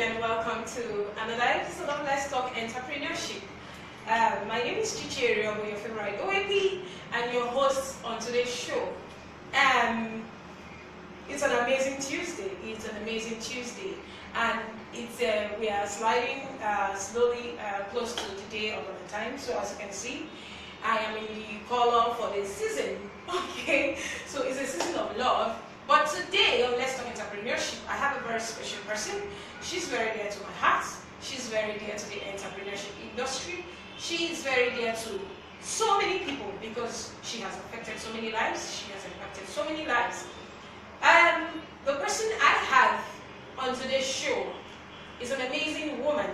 and welcome to another episode of Let's Talk Entrepreneurship. My name is Eniola, your favorite OAP, and your host on today's show. It's an amazing Tuesday. And we are sliding slowly close to the day of Valentine's. So as you can see, I am in the color for the season. Okay, so it's a season of love. But today on Let's Talk Entrepreneurship, I have a very special person. She's very dear to my heart. She's very dear to the entrepreneurship industry. She is very dear to so many people because she has affected so many lives. She has impacted so many lives. The person I have on today's show is an amazing woman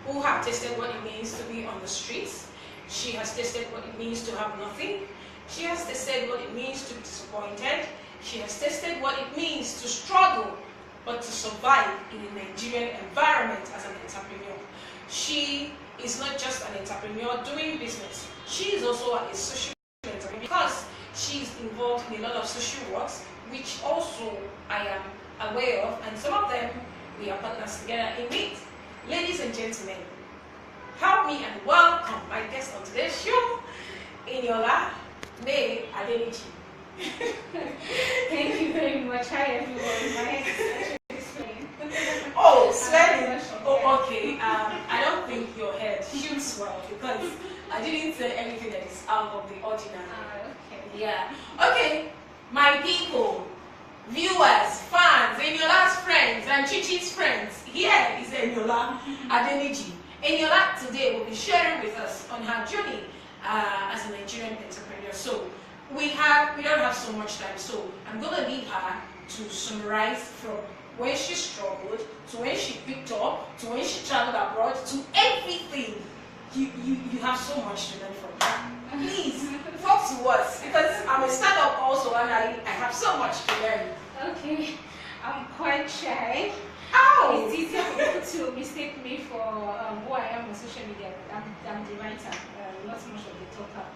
who has tasted what it means to be on the streets. She has tasted what it means to have nothing. She has tasted what it means to be disappointed. She has tasted what it means to struggle, but to survive in a Nigerian environment as an entrepreneur. She is not just an entrepreneur doing business. She is also a social entrepreneur because she is involved in a lot of social works, which also I am aware of, and some of them we are partners together in it. Ladies and gentlemen, help me and welcome my guest on today's show, Eniola. Adeniji. Thank you very much. Hi everyone. My name is actually Oh, sweating. Oh, okay. I don't think your head shoots well because I didn't say anything that is out of the ordinary. Okay. Yeah. Okay, my people, viewers, fans, Eniola's friends, and Chichi's friends. Here is Eniola Adeniji. Eniola today will be sharing with us on her journey as a Nigerian entrepreneur. So we don't have so much time, so I'm going to leave her to summarize from when she struggled to when she picked up to when she traveled abroad to everything. You have so much to learn from her. Please talk to us because I'm a startup also and I have so much to learn. Okay, I'm quite shy. Ow! It's easier for people to mistake me for who I am on social media. I'm the writer, not so much of the talker.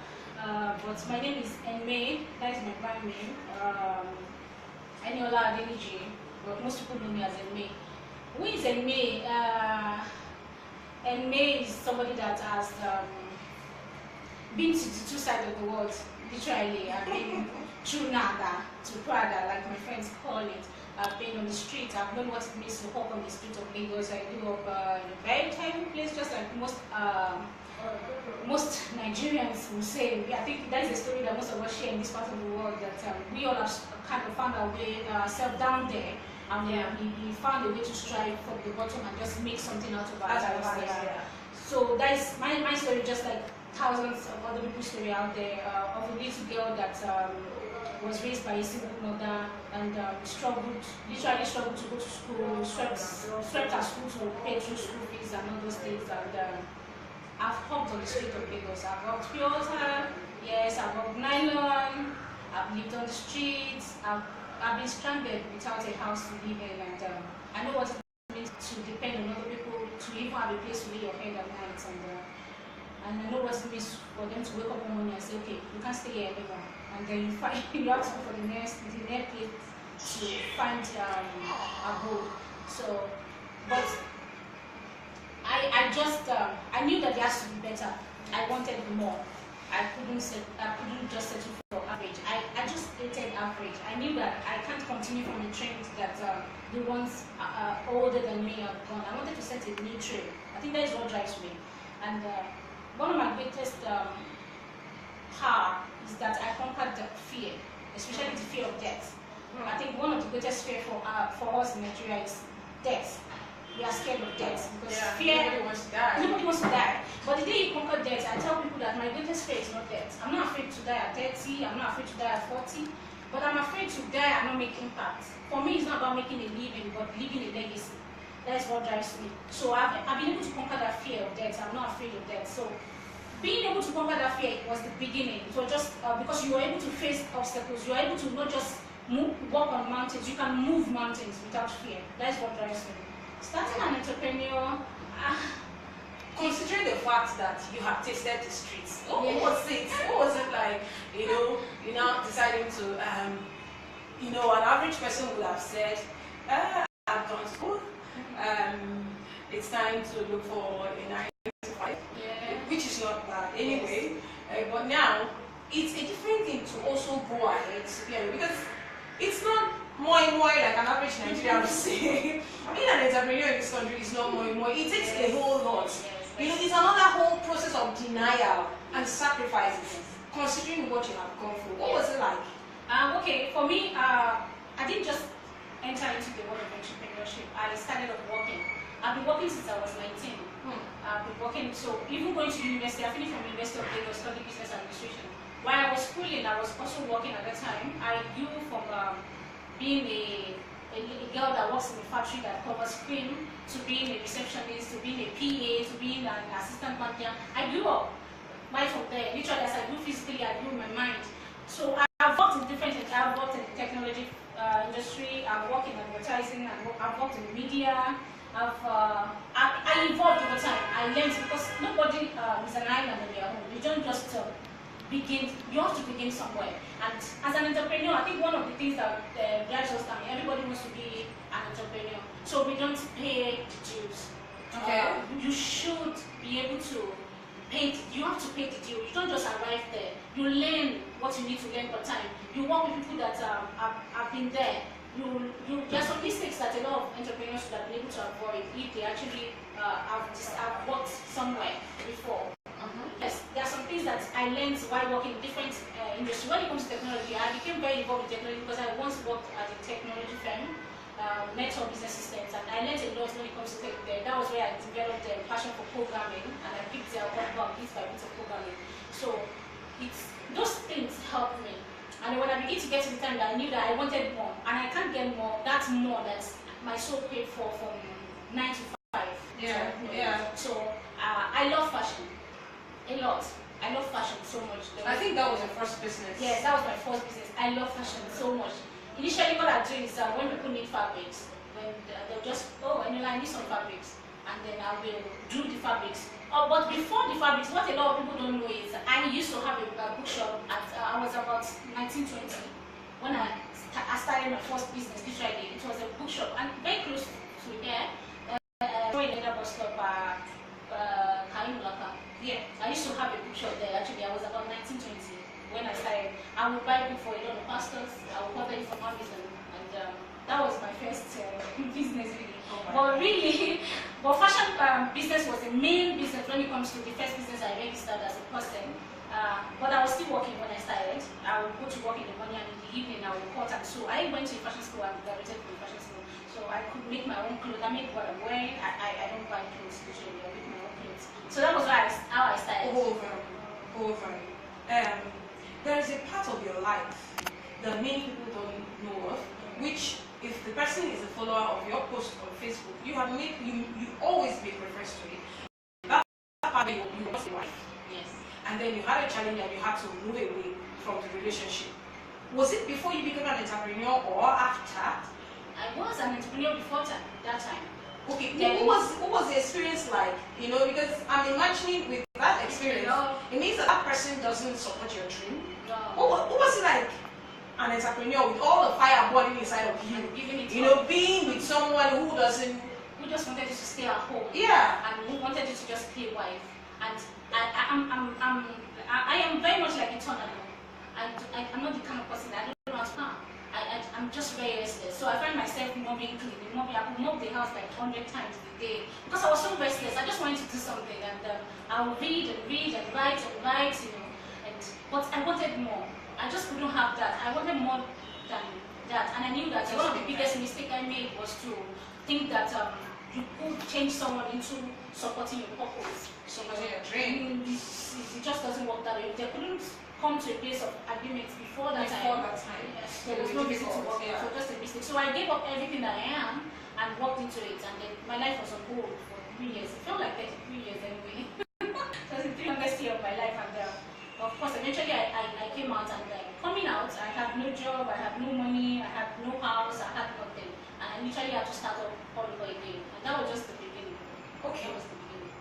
But my name is Enme, that is my brand name. Eniola Adeniji, but most people know me as Enme. Who is Enme? Enme is somebody that has been to the two sides of the world, literally. I've been through Naga to Prada, like my friends call it. I've been on the street. I've known what it means to walk on the street of Lagos. I grew up in a very tiny place, just like most Nigerians will say. I think that is a story that most of us share in this part of the world, that we all have kind of found our way ourselves down there, and we found a way to strive from the bottom and just make something out of our lives. Yeah. So that is my story, just like thousands of other people's story out there, of a little girl that was raised by a single mother and literally struggled to go to school, swept her school to pay through school fees and all those things. And I've hopped on the street of Lagos. I've walked Toyota, yes, I've walked nylon, I've lived on the streets, I've been stranded without a house to live in, and I know what it means to depend on other people to even have a place to lay your head at night, and I know what it means for them to wake up one morning and say, okay, you can't stay here anymore. And then you have to go for the next place to find a goal. So, but I knew that there has to be better. I wanted more. I couldn't just settle for average. I just hated average. I knew that I can't continue from the trend that the ones older than me have gone. I wanted to set a new trend. I think that is what drives me. And one of my greatest power is that I conquered the fear, especially the fear of death. I think one of the greatest fear for us in Nigeria is death. We are scared of death because fear. Nobody wants to die. Nobody wants to die. But the day you conquer death, I tell people that my greatest fear is not death. I'm not afraid to die at 30. I'm not afraid to die at 40. But I'm afraid to die and not make impact. For me, it's not about making a living, but leaving a legacy. That is what drives me. So I've been able to conquer that fear of death. I'm not afraid of death. So being able to conquer that fear was the beginning. It was just because you were able to face obstacles. You are able to not just walk on mountains. You can move mountains without fear. That is what drives me. Starting an entrepreneur, considering the fact that you have tasted the streets, what was it? What was it like? You know, deciding to, an average person would have said, I've gone to time to look for a 9 to 5, which is not bad anyway. But now it's a different thing to also go ahead because it's not more like an average Nigerian would say. Being an entrepreneur in this country is not more. It takes a whole lot. You know, it's another whole process of denial and sacrifices, considering what you have gone through. What was it like? Okay, for me, I didn't just enter into the world of entrepreneurship. I started off working. I've been working since I was 19. I've been working, so even going to university, I finished from University of Lagos, studying business administration. While I was schooling, I was also working at that time. I grew from being a girl that works in a factory that covers cream, to being a receptionist, to being a PA, to being an assistant manager. I grew up right from there. Literally, as I grew physically, I grew my mind. So I've worked in different things. I've worked in the technology industry, I've worked in advertising, I've worked in media. I evolved over time. I learned because nobody is an island on their own. You don't just begin, you have to begin somewhere. And as an entrepreneur, I think one of the things that drives us down, everybody wants to be an entrepreneur. So we don't pay the dues. Okay. You should be able to pay, you have to pay the due. You don't just arrive there. You learn what you need to learn per time. You work with people that have been there. There are some mistakes that a lot of entrepreneurs should have been able to avoid if they actually have worked somewhere before. Yes, there are some things that I learned while working in different industries. When it comes to technology, I became very involved in technology because I once worked at a technology firm, network business systems, and I learned a lot when it comes to tech there. That was where I developed a passion for programming, and I picked up bit by bit of programming. So those things helped me. And when I began to get to the time that I knew that I wanted more, and I can't get more, that's more that my soul paid for from 9 to 5. So I love fashion a lot. I love fashion so much. I think that was your first business. Yes, that was my first business. I love fashion so much. Initially, what I do is when people need fabrics, when they'll just, Eniola, I need some fabrics, and then I will do the fabrics. But before the fabrics, what a lot of people don't know is I used to have a bookshop at, I was about 19, 20 when I started my first business, literally. It was a bookshop, and very close to here, in the bus stop, Eniola. Yeah, I used to have a bookshop there. Actually, I was about 19, 20 when I started. I would buy book for a lot of pastors. I would cover it for Amazon, and that was my first business, really. But fashion business was the main business when it comes to the first business I registered as a person. But I was still working when I started. I would go to work in the morning, and in the evening I would cut and sew. I went to a fashion school and graduated from a fashion school, so I could make my own clothes. I make what I'm wearing. I don't buy clothes usually. I make my own clothes. So that was how I started. Over. There is a part of your life that many people don't know of, which, if the person is a follower of your post on Facebook, you always make reference to it. That part where you lost your wife. Yes. And then you had a challenge and you had to move away from the relationship. Was it before you became an entrepreneur or after? I was an entrepreneur before that time. Okay, what was the experience like? You know, because I'm imagining with that experience, it means that person doesn't support your dream. No. What was it like, an entrepreneur with all the fire burning inside of you? Being with someone who just wanted you to stay at home. Yeah. And who wanted you to just play wife. And I am very much like a tornado. I'm not the kind of person that I don't know how to plan. I'm just very restless. So I find myself mobbing, cleaning, mobbing. I could mob the house like 100 times a day because I was so restless. I just wanted to do something, and I would read and write, but I wanted more. I just couldn't have that. I wanted more than that, and I knew that one of the biggest mistakes I made was to think that you could change someone into supporting your purpose. Supporting your dream. It just doesn't work that way. They couldn't come to a place of agreement before that time. Yes, there was no reason to work. So just a mistake. So I gave up everything that I am and walked into it, and then my life was on hold for 3 years. It felt like 33 years anyway. So it was the 3 longest year of my life, and of course, eventually I came out, and coming out, I had no job, I had no money, I had no house, I had nothing, and I literally had to start up all over again. And that was just the beginning. Okay. That was the beginning.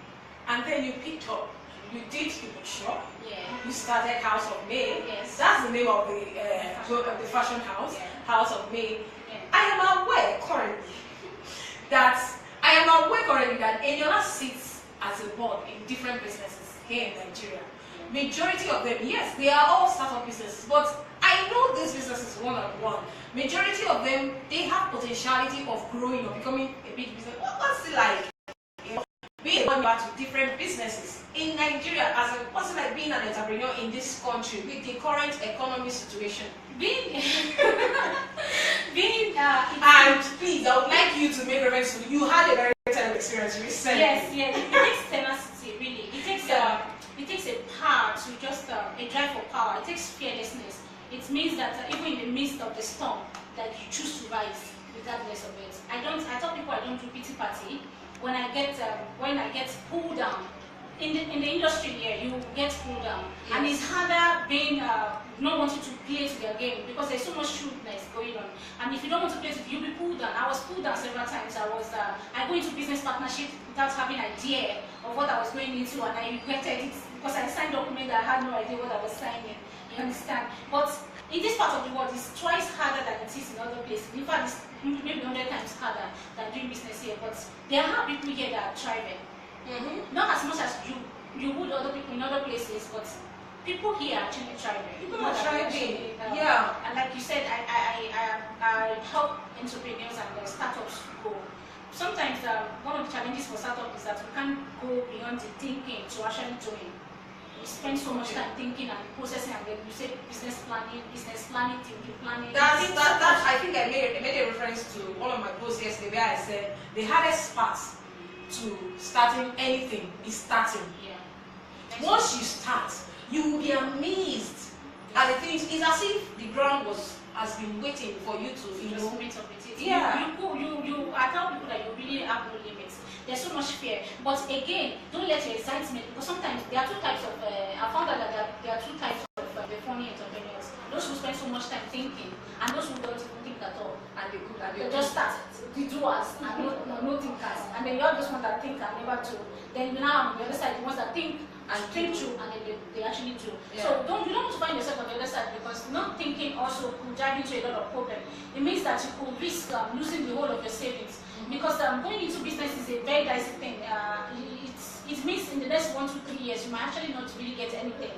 And then you picked up. You did the bookshop. Yeah. You started House of May. Yes. That's the name of the fashion house. Yeah. House of May. Yeah. I am aware currently that Eniola board in different businesses here in Nigeria. Majority of them, yes, they are all startup businesses, but I know these businesses one-on-one. Majority of them, they have potentiality of growing or becoming a big business. What's it like? Being going back to different businesses in Nigeria, what's it like being an entrepreneur in this country with the current economy situation? Being And please, I would like you to make reference to, you had a very terrible experience recently. Yes, it takes tenacity, really. It takes a power to just a drive for power. It takes fearlessness. It means that even in the midst of the storm, that you choose to rise regardless of it. I tell people I don't do pity party. When I get pulled down in the industry here, you get pulled down, yes. And it's harder being not wanting to play to their game because there's so much shrewdness going on. And if you don't want to play to, you'll be pulled down. I was pulled down several times. I go into business partnership without having idea of what I was going into, and I regretted it because I signed a document that I had no idea what I was signing. You understand? But in this part of the world, it's twice harder than it is in other places. In fact, it's maybe 100 times harder than doing business here. But there are people here that are thriving. Not as much as you would other people in other places, but people here are actually thriving. People are thriving. Yeah. And like you said, I help entrepreneurs and startups grow. Sometimes one of the challenges for startups is that we can't go beyond the thinking to actually doing. We spend so much time thinking and processing, and then you say business planning, thinking planning. I think I made a reference to one of my posts yesterday where I said the hardest part to starting anything is starting. Yeah. Once you start, you will be amazed at the things. It's as if the ground has been waiting for you to, you know. Yeah. I tell people that you really have no limits. There's so much fear, but again, don't let your excitement, because sometimes there are two types of. I found out that there are two types of the funny entrepreneurs. Those who spend so much time thinking, and those who don't even think at all, and they just start. The doers and no thinkers, and then you have those ones that think and never do. Then now on the other side, the ones that think and think through, and then they actually do. Yeah. So you don't want to find yourself on the other side, because not thinking also could drive into a lot of problem. It means that you could risk losing the whole of your savings. Because going into business is a very dicey thing. It means in the next 1 to 3 years you might actually not really get anything.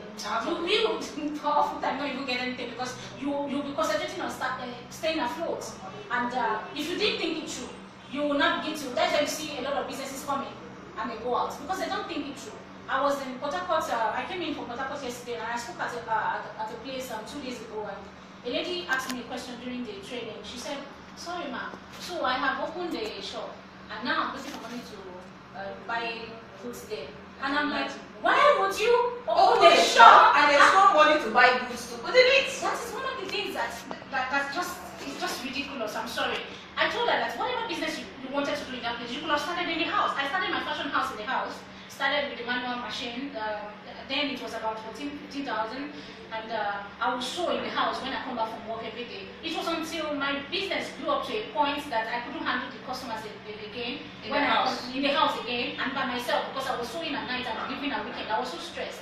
You will often time not even get anything, because you'll be concentrating on staying afloat. And if you didn't think it through, you will not begin to. That's why you see a lot of businesses coming and they go out, because they don't think it through. I was in Port Harcourt. I came in from Port Harcourt yesterday, and I spoke at a place 2 days ago, and a lady asked me a question during the training. She said, "Sorry, ma'am. So I have opened a shop, and now I'm looking for money to buy goods there." And I'm like, "Why would you open a shop and there's no money to buy goods to put in it?" That is one of the things that is just ridiculous. I'm sorry. I told her that whatever business you wanted to do in that place, you could have started in the house. I started my fashion house in the house. Started with the manual machine. Then it was about 15,000, and I would sew in the house when I come back from work every day. It was until my business grew up to a point that I couldn't handle the customers again in the house again, and by myself, because I was sewing at night and leaving at weekend. I was so stressed.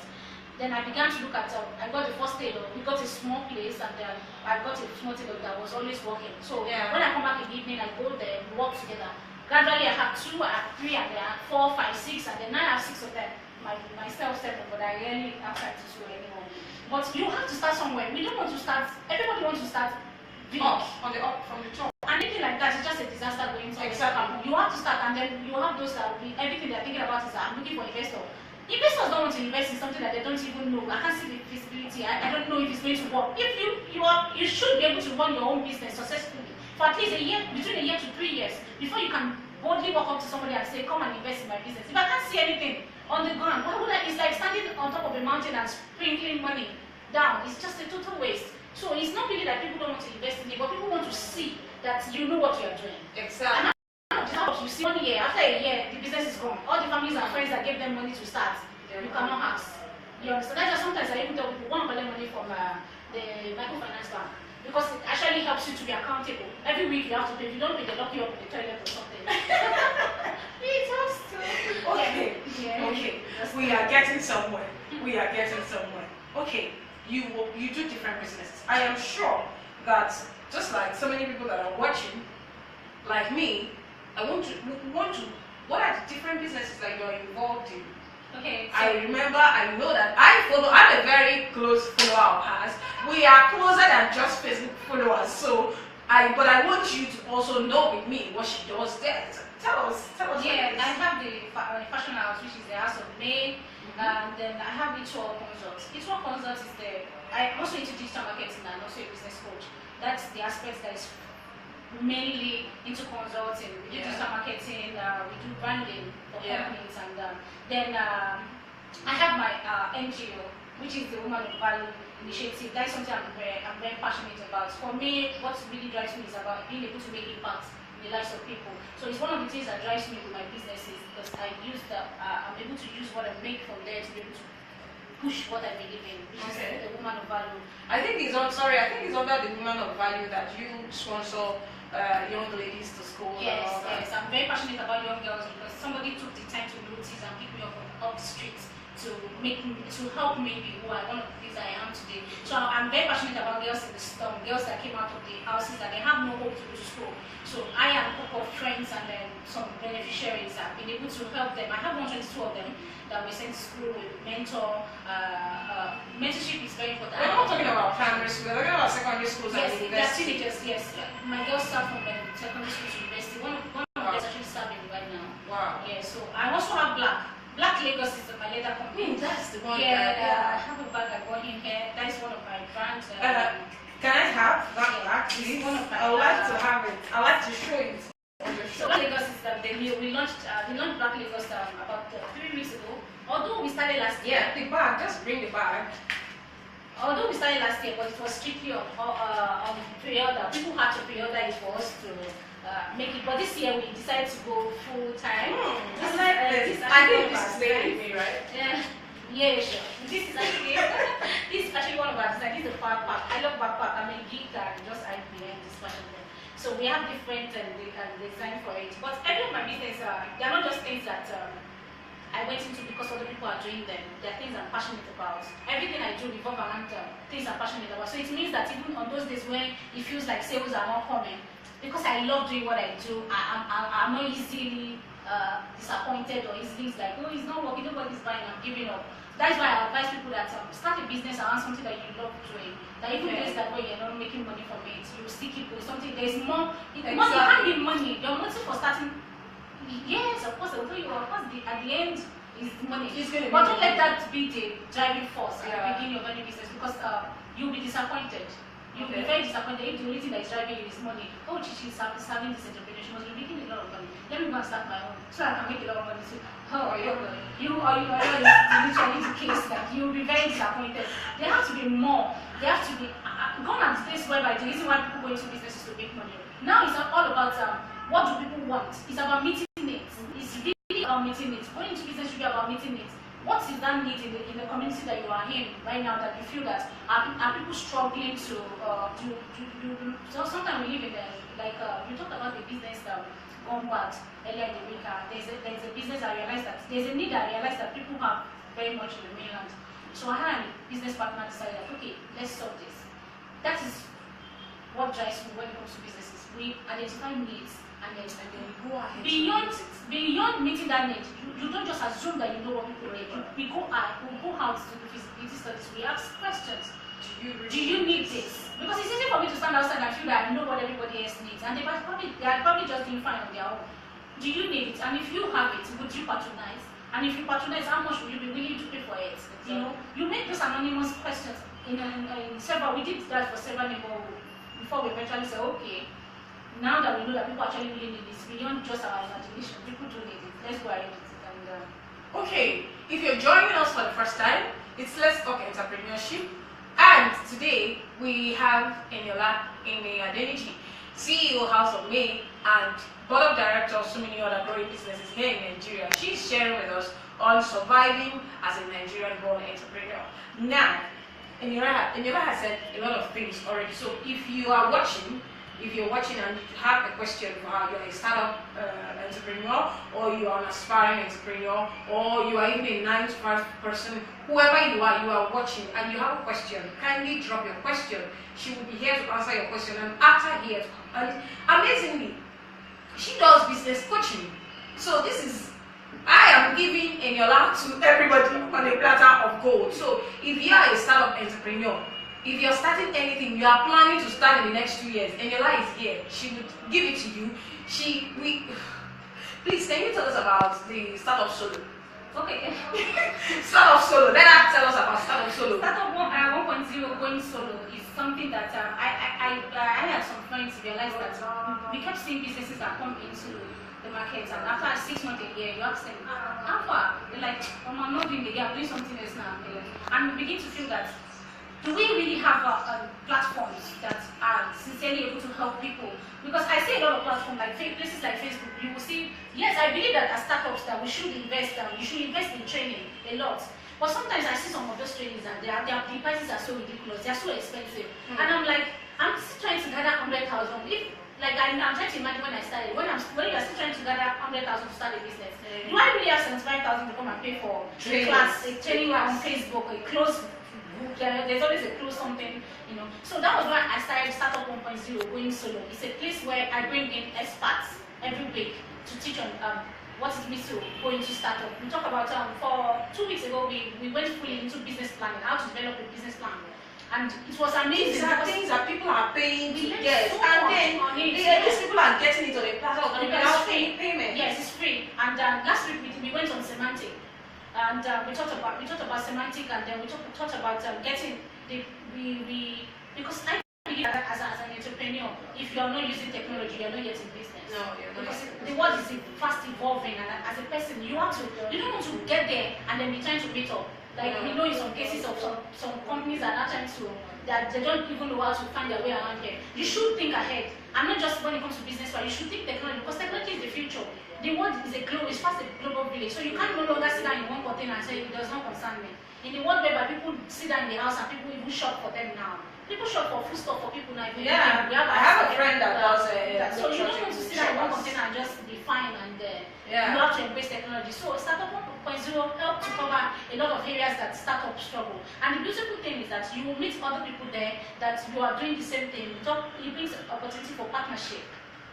Then I began to look at. I got the first tailor. We got a small place, and I got a small tailor that was always working. So when I come back in the evening, I go there, we work together. Gradually, I have 2, I have 3, and there are 4, 5, 6, and then now I have 6 of them. My self-setup, but I rarely have time to sew anymore. But you have to start somewhere. We don't want to start. Everybody wants to start big from the top. Anything like that is just a disaster going to happen. You have to start, and then you have those that will be, everything they're thinking about is that I'm looking for investor. Investors don't want to invest in something that they don't even know. I can't see the feasibility. I don't know if it's going to work. If you should be able to run your own business successfully for at least a year, between a year to 3 years, before you can boldly walk up to somebody and say, "Come and invest in my business." If I can't see anything on the ground, why would I? It's like standing on top of a mountain and sprinkling money down. It's just a total waste. So it's not really that people don't want to invest in it, but people want to see that you know what you are doing. Exactly. And you see 1 year, after a year, the business is gone. All the families and friends that gave them money to start, you cannot ask. You understand? That's why sometimes I even tell people, want to collect money from the microfinance bank, because it actually helps you to be accountable. Every week you have to pay. If you don't pay, they lock you up in the toilet or something. It has to. Okay. Yeah. Okay. We are getting somewhere. We are getting somewhere. Okay. You do different businesses. I am sure that just like so many people that are watching, like me, I want to. What are the different businesses that you are involved in? Okay. So I know that I'm a very close follower of hers. We are closer than just Facebook followers. So, but I want you to also know with me what she does there. So tell us. yeah, I have the fashion house, which is the House of May, and then I have Ritual Consults. Ritual Consults is I'm also into digital marketing and also a business coach. That's the aspect that is mainly into consulting. We do digital marketing, we do branding for companies, and then I have my NGO, which is the Woman of Value Initiative. That is something I'm very passionate about. For me, what really drives me is about being able to make impact in the lives of people. So it's one of the things that drives me with my businesses, because I'm able to use what I make from there to be able to push what I believe in, which is the Woman of Value. I think it's under the Woman of Value that you sponsor young ladies to school. Yes, yes. I'm very passionate about young girls because somebody took the time to notice and pick me up off the streets to help me be who I want to be that I am today. So I'm very passionate about girls in the slum, girls that came out of the houses that they have no hope to go to school. So I and a couple of friends and then some beneficiaries have been able to help them. I have 122 of them that we sent to school with mentor. Mentorship is very important. We're not talking about primary school, we're talking about secondary schools and Yes, university. they're teenagers, yes. My girls start from secondary school to university. One of them is actually serving right now. Wow. Yeah, so I also have Black Lagos is my leather company. That's the one. I have a bag I bought in here. That is one of my brands. Can I have that black, please? One of my I would like to have it. I would like to show it on the So show. Black Lagos is we launched Black Lagos about 3 weeks ago. Although we started last year. Yeah, the bag. Just bring the bag. Although we started last year, but it was strictly on pre-order. People had to pre-order it for us to make it. But this year we decided to go full time. I like this. I think this is staying with me, right? Yeah, sure. This is actually one of our designs. This is a backpack. I love backpack. I'm a geek and just hide behind this fashion. So we have different design for it. But every of my business, they are not just things that I went into because other people are doing them. They're things I'm passionate about. Everything I do revolves around things I'm passionate about. So it means that even on those days when it feels like sales are not coming, because I love doing what I do, I'm not easily disappointed or easily like, oh, it's not working, nobody's buying, I'm giving up. That's why I advise people that start a business around something that you love doing. That even days that way you're not making money from it, you still keep doing something. There's more. Money can't be money. Your motive for starting. Yes, of course, I'll tell you, of course, at the end is money. But don't let that be the driving force at the beginning of any business, because you'll be disappointed. You'll be very disappointed if the only thing that is driving you is money. Oh, she's having this entrepreneur, she must be making a lot of money. Let me go and start my own so I can make a lot of money too. Oh, you are literally the case that you'll be very disappointed. There has to be more. There has to be gone at the place whereby the reason why people go into business is to make money. Now it's all about what do people want. It's about meeting needs. It's really about meeting needs. Going into business should be about meeting needs. What is that need in the community that you are in right now that you feel that are people struggling to do? So sometimes we live in you talked about the business gone bad earlier in the week. There's a business I realized that there's a need I realized that people have very much in the mainland. So I had a business partner decided that okay, let's solve this. That is what drives me when it comes to businesses. We identify needs and then we go ahead. Beyond meeting that need, you don't just assume that you know what people need. We go out to do feasibility studies. We ask questions. Do you need this? Because it's easy for me to stand outside and feel that I know what everybody else needs, and they are probably just doing fine on their own. Do you need it? And if you have it, would you patronize? And if you patronize, how much would you be willing to pay for it? Exactly. You know, you make those anonymous questions in several. We did that for several neighborhoods before we eventually said, okay, now that we know that people actually really need this, beyond just our imagination, people do need it. Let's go ahead with it. And, okay, if you're joining us for the first time, it's Let's Talk Entrepreneurship. And today we have Eniola Adeniji, CEO House of May and Board of Directors, so many other growing businesses here in Nigeria. She's sharing with us on surviving as a Nigerian-born entrepreneur. Now, Eniola has said a lot of things already. So if you're watching and you have a question for her, you're a startup entrepreneur, or you are an aspiring entrepreneur, or you are even a 9-to-5 person, whoever you are watching and you have a question, kindly drop your question. She will be here to answer your question, and after here, and amazingly, she does business coaching. So I am I'm giving Eniola to everybody on a platter of gold. So if you are a startup entrepreneur, if you're starting anything, you are planning to start in the next 2 years, Eniola is here. She would give it to you. Please, can you tell us about the startup solo? Okay. Startup solo. Let her tell us about startup solo. Startup 1.0 going solo is something that I had some friends realize that we kept seeing businesses that come into the market, and after 6 months, a year, you ask them, how far? They're like, I'm not doing the year, I'm doing something else now. And we begin to feel that, do we really have platforms that are sincerely able to help people? Because I see a lot of platforms like places like Facebook, you will see, yes, I believe that as startups that we should invest, you should invest in training a lot. But sometimes I see some of those trainings and the prices are so ridiculous, they're so expensive. And I'm like, I'm still trying to gather 100,000. Like I'm trying to imagine when I started, when you're still trying to gather 100,000 to start a business. Do I really have 75,000 to come and pay for a class, a training on Facebook, a close group? There's always a close something, you know. So that was why I started Startup 1.0 going solo. It's a place where I bring in experts every week to teach on what it means to go into startup. We talk about for 2 weeks ago we went fully into business planning, how to develop a business plan. And it was amazing. These are things that people are paying to get, so and then these people are getting it on a platter of without paying payment. Yes, it's free. And last week we went on semantic, and we talked about semantic, and then we talked about getting because I believe that as an entrepreneur, if you are not using technology, you are not yet in business. No, you're not. Because the world is fast evolving, and as a person, you don't want to get there and then be trying to meet up. Like we know in some cases of some companies are not trying to, that they don't even know how to find their way around here. You should think ahead, and not just when it comes to business, but you should think technology, because technology is the future. The world is it's fast a global village, so you can't no longer sit down in one container and say it does not concern me. In the world whereby people sit down in the house and people even shop for them now. People shop for food stuff for people now. Yeah, I have a friend that does so you don't want to sit down in one container and just be fine, and you have to embrace technology. So Startup 1.0 helped to cover a lot of areas that startups struggle. And the beautiful thing is that you will meet other people there that you are doing the same thing. It brings opportunity for partnership.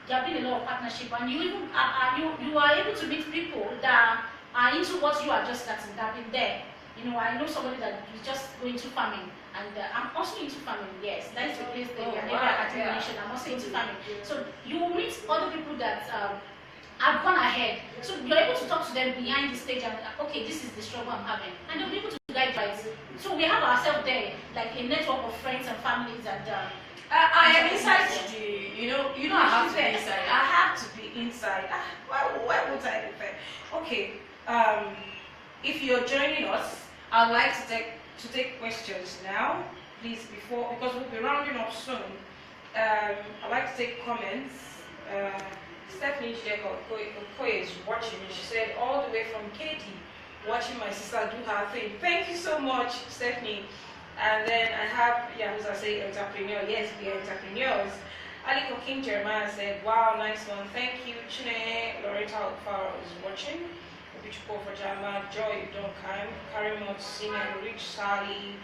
There have been a lot of partnership, and you even you are able to meet people that are into what you are just starting, that have been there. You know, I know somebody that is just going to farming, and I'm also into farming. Yes, that is the place that I'm also into farming. So you will meet other people that have gone ahead. So you're able to talk to them behind the stage and okay, this is the struggle I'm having, and they'll be able to guide you. So we have ourselves there, like a network of friends and families, and I am inside the, you know I have to be inside. I have to be inside. Why would I be fair? Okay, if you're joining us, I'd like to take questions now, please, because we'll be rounding up soon. I'd like to take comments. Stephanie Okoye is watching. She said, all the way from Katie, watching my sister do her thing. Thank you so much, Stephanie. And then I have, as I say, entrepreneur. Yes, we are entrepreneurs. Ali King Jeremiah said, wow, nice one. Thank you. Chine Loretta Okfaro is watching. Obichuko for Jama, Joy Duncan, Karimot Senior, Rich Sally.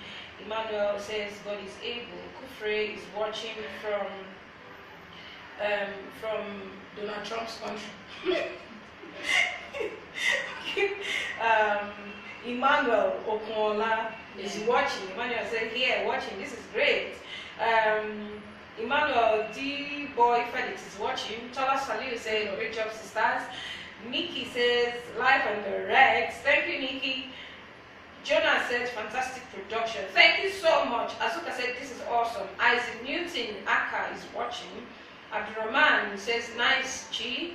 Emmanuel says, God is able. Kufre is watching from Donald Trump's country. Emmanuel Okunola is watching. Emmanuel said, here, watching. This is great. Emmanuel D. Boy Felix is watching. Tola Salil said, great job, sisters. Nikki says, live and direct. Thank you, Nikki. Jonah said, fantastic production. Thank you so much. Asuka said, this is awesome. Isaac Newton Aka is watching. Abdurrahman says, nice, Chi.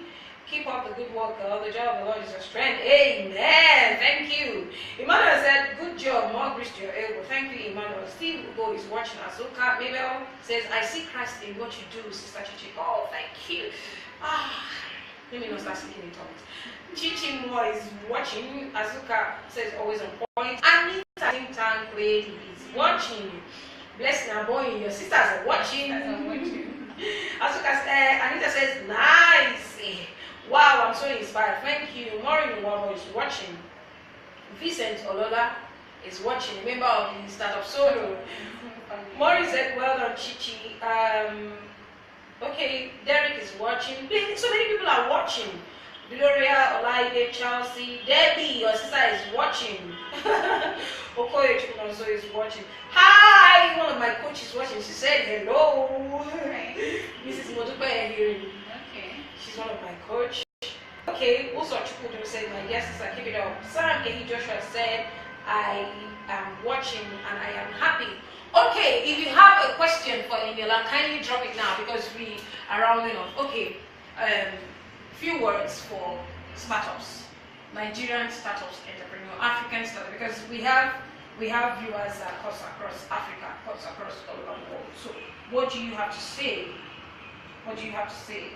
Keep up the good work, girl. The job of the Lord is your strength. Amen. Thank you. Emmanuel said, good job. More grace to your elbow. Thank you, Emmanuel. Steve Ugo is watching. Asuka Mabel says, I see Christ in what you do, Sister Chichi. Oh, thank you. Let me not start speaking in tongues. Chichi Moore is watching. Azuka says, always on point. Anita Think Tank Lady is watching. Bless my boy, your sisters are watching. Azuka Anita says, nice. Wow, I'm so inspired. Thank you. Maureen Wabo is watching. Vincent Olola is watching. Member of the Startup Solo. Maureen said, well done, Chichi. Okay, Derek is watching. So many people are watching. Gloria, Olaide, Chelsea, Debbie, your sister is watching. Okoye also is watching. Hi, one of my coaches watching. She said hello. Right. Mrs. Modupe hearing. Okay. She's one of my coach. Okay, also Chukwudu said, my dear sister, keep it up. Sarah Kehi Joshua said, I am watching and I am happy. Okay, if you have a question for Eniola, kindly drop it now because we are rounding off. Okay, few words for startups, Nigerian startups, entrepreneur, African startups, because we have viewers across Africa, across all over the world. So, what do you have to say? What do you have to say?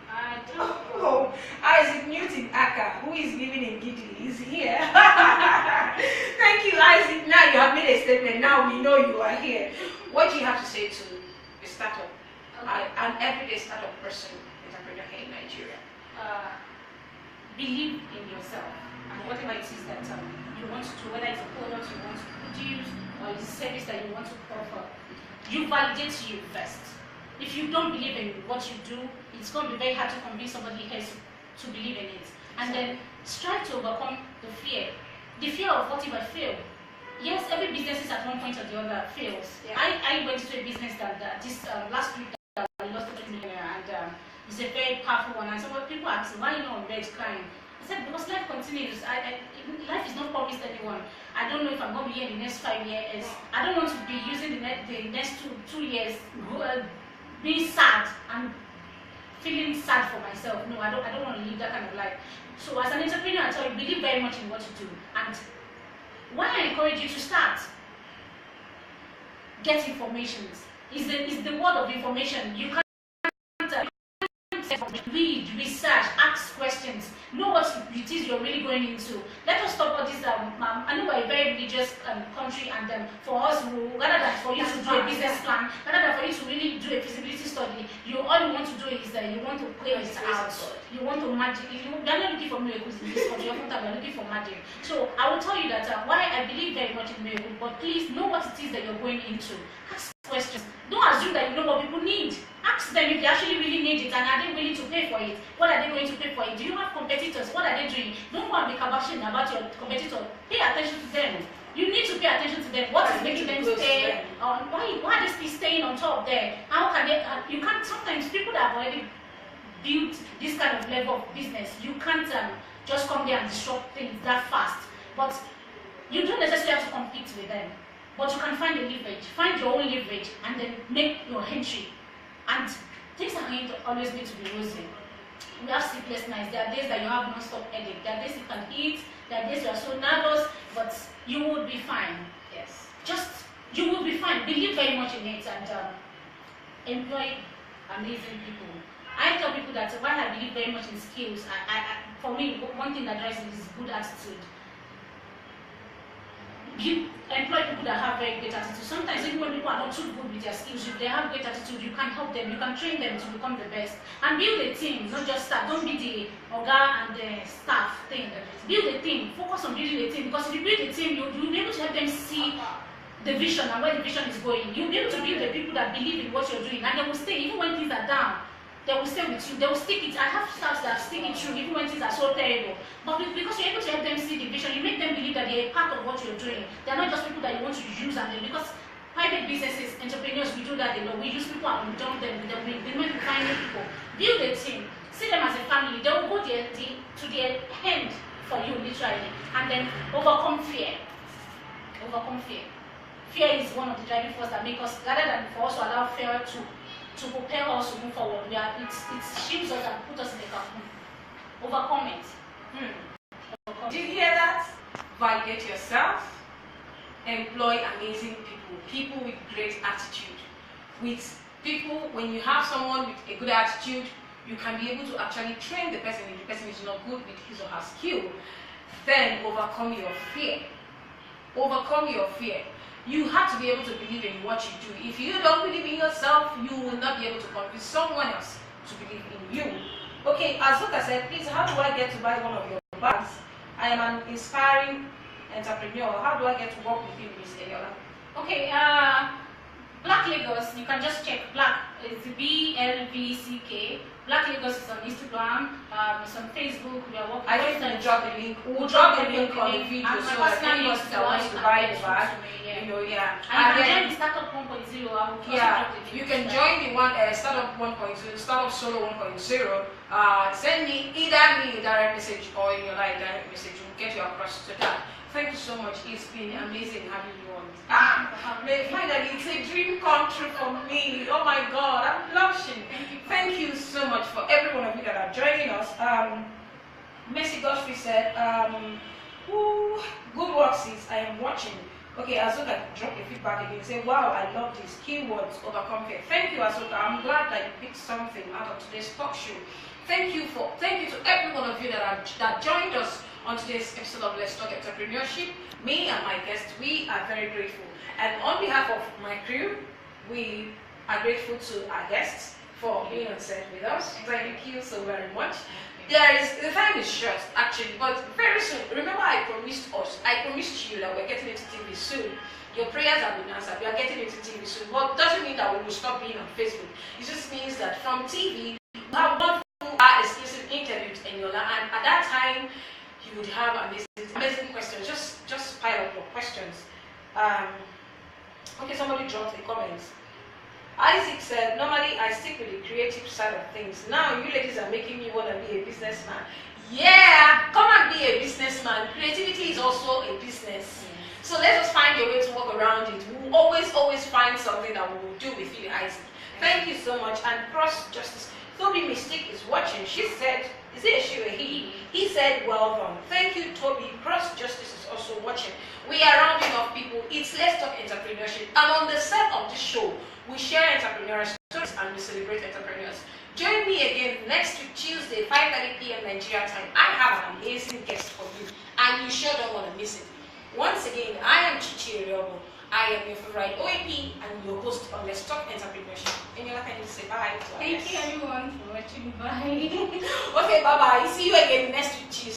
I don't know. Oh, Isaac Newton Aka, who is living in Gidley, is here. Thank you, Isaac. Now you have made a statement. Now we know you are here. What do you have to say to a startup, an everyday startup person, entrepreneur here in Nigeria? Believe in yourself and whatever it is that you want to do, whether it's a product you want to produce or it's a service that you want to offer, you validate you first. If you don't believe in what you do, it's going to be very hard to convince somebody else to believe in it. And then strive to overcome the fear. The fear of what if I fail? Yes, every business is at one point or the other fails. Yeah. I went to a business that this last week that I lost $20 million and it's a very powerful one. And so when people ask, why are you not on bed crying? I said, because life continues. Life is not promised anyone. I don't know if I'm going to be here in the next 5 years. I don't want to be using the next two years being sad and feeling sad for myself. No, I don't want to live that kind of life. So as an entrepreneur, I tell you, believe very much in what you do. And why I encourage you to start, get information. Is the word of information. You can't read, research, ask questions, know what it is you're really going into. Let us stop all this. I know we're a very religious country, and for us, rather than for you to do a business plan, rather than for you to really do a feasibility study, all you want to do is you want to play it out. You want to magic. You're not looking for miracles in this country. You're looking for magic. So I will tell you that why I believe very much in miracles, but please know what it is that you're going into. Ask questions. Don't assume that you know what people need. Ask them if they actually really need it and are they willing to pay for it. What are they going to pay for it? Do you have competitors? What are they doing? Don't go and be kabashing about your competitor. Pay attention to them. You need to pay attention to them. What is making them stay on? Why are they still staying on top there? How can they? You can't. Sometimes people that have already built this kind of level of business, you can't just come there and disrupt things that fast. But you don't necessarily have to compete with them. But you can find a leverage, find your own leverage, and then make your entry. And things are going to always going to be rosy. We have sleepless nights. There are days that you have non-stop headache. There are days you can eat. There are days you are so nervous, but you will be fine. Yes. You will be fine. Believe very much in it and employ amazing people. I tell people that while I believe very much in skills, for me, one thing that drives me is good attitude. You employ people that have very great attitude. Sometimes even when people are not too good with their skills, if they have great attitude, you can help them, you can train them to become the best. And build a team, not just staff. Don't be the orga and the staff thing. Build a team, focus on building a team, because if you build a team, you'll be able to help them see the vision and where the vision is going. You'll be able to build the people that believe in what you're doing, and they will stay, even when things are down. They will stay with you. They will stick it. I have staffs that stick it through even when things are so terrible. But because you're able to help them see the vision, you make them believe that they're a part of what you're doing. They're not just people that you want to use, and then because private businesses, entrepreneurs, we do that a lot. We use people and we dump them. We make finding people. Build a team. See them as a family. They will go to their end for you, literally, and then overcome fear. Overcome fear. Fear is one of the driving forces that make us, rather than for us to allow fear to prepare us to move forward. It shields us and puts us in a cocoon. Overcome it. Overcome. Did you hear that? Validate yourself. Employ amazing people with great attitude. With people, when you have someone with a good attitude, you can be able to actually train the person. If the person is not good with his or her skill, then overcome your fear. Overcome your fear. You have to be able to believe in what you do. If you don't believe in yourself, you will not be able to convince someone else to believe in you. Okay, as Luca said, please, how do I get to buy one of your bags? I am an inspiring entrepreneur. How do I get to work with you, Ms. Eniola? Okay, Black Lagos, you can just check Black. It's BLVCK Black Lagos is on Instagram, it's on Facebook. We are working. I think we'll drop the link. We'll drop the link on the video and so my that personal anyone link that wants to buy the bag, you know, yeah. And you can join the Startup 1.0. I will also drop the link. You can join the Startup 1.0, Startup Solo 1.0. Send me a direct message or in your line direct message. We'll get you across to that. Thank you so much. It's been amazing having you on. Finally, it's a dream come true for me. Oh my God, I'm blushing. Thank you so much for every one of you that are joining us. Mercy Godfrey said, good work, sis. I am watching. Okay, Azoka, drop your feedback again. Say, wow, I love these keywords, overcome fear. Thank you, Azoka. I'm glad that you picked something out of today's talk show. Thank you to every one of you that joined us on today's episode of Let's Talk Entrepreneurship. Me and my guests, we are very grateful. And on behalf of my crew, we are grateful to our guests for being on set with us. Thank you so very much. The time is short actually, but very soon. Remember, I promised you that we're getting into TV soon. Your prayers have been answered. We are getting into TV soon. But it doesn't mean that we will stop being on Facebook. It just means that from TV, we have one exclusive interview with Eniola, and at that time, you would have amazing questions. Just pile up your questions. Okay, somebody dropped a comment. Isaac said, normally I stick with the creative side of things. Now you ladies are making me want to be a businessman. Yeah, come and be a businessman. Creativity is also a business. So let's just find a way to work around it. We'll always find something that we will do with you, Isaac. Thank you so much. And Cross Justice, Toby Mystic is watching. She said, is it a she or he? He said, well done. Thank you, Toby. Cross Justice is also watching. We are rounding off people. It's Let's Talk Entrepreneurship. And on the set of this show, we share entrepreneurial stories and we celebrate entrepreneurs. Join me again next week, Tuesday, 5:30 p.m. Nigeria time. I have an amazing guest for you, and you sure don't want to miss it. Once again, I am Chichi Eriobo. I am your favorite OAP and your host on Let's Talk Entrepreneurship. Eniola, can you say bye? Thank you everyone for watching. Bye. Okay, bye-bye. See you again next week, Tuesday.